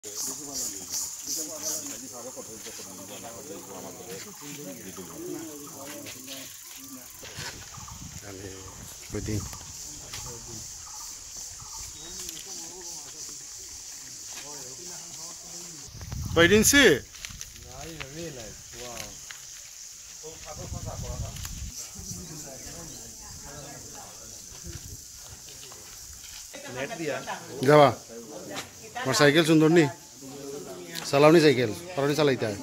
But I didn't see it. No, I didn't realize. Wow. जावा और cycle सुंदर नहीं सलामी साइकिल पर नहीं चलाता है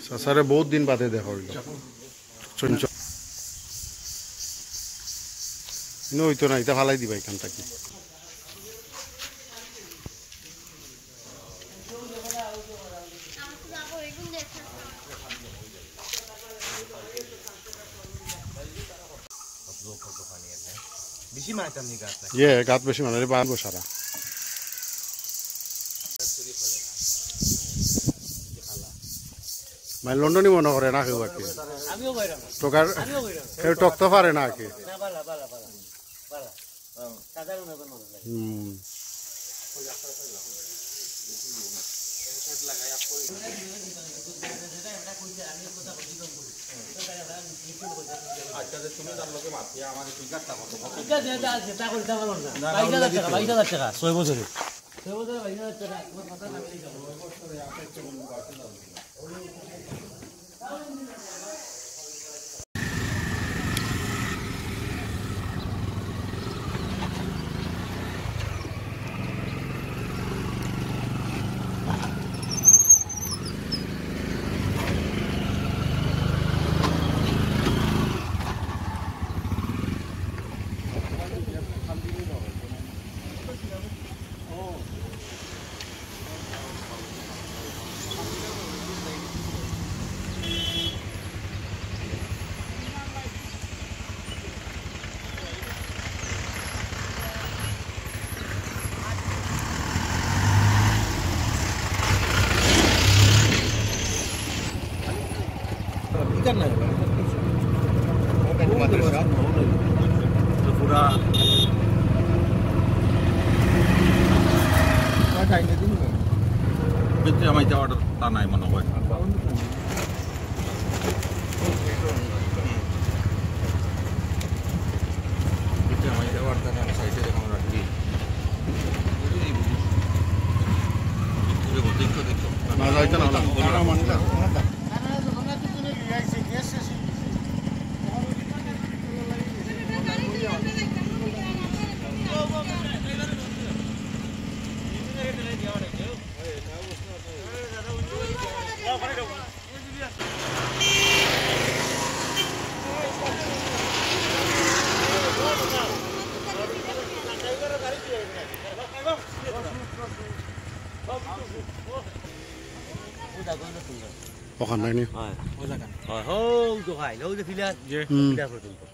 ससरे बहुत दिन बातें देखो चुनचो नो इतो ना इता फालाई दिबा एखान थाकी बेसी मात्रा में गात है ये गात बेसी माने बान को सारा मैं लंडन ही मना करे ना के बाकी আমিও কইরাম टोकार के टक तो पारे ना के না বালা বালা বালা বালা সাধারণ এখন মনে হয় আচ্ছা যে তুমি তার লগে মাতিয়া আমার টিকারটা কত ঠিক আছে যেটা করতে পারো না 22000 টাকা 6 বছরে 6 বছরে 22000 টাকা তোমার কথা লাগলেই যাবে 6 বছরে আপনি কেমন বাড়তে যাবে करना है मदरसा तो पूरा टाइम दे दूंगा बिल्कुल हमारे जवाब ताना है मनो भाई बिल्कुल हमारे जवाब ताना साइड से हम रख दी देखो देखो ना जाइए ना ना मानता Bukan ini. Oh, oh, tuh kan, lo udah filial, filial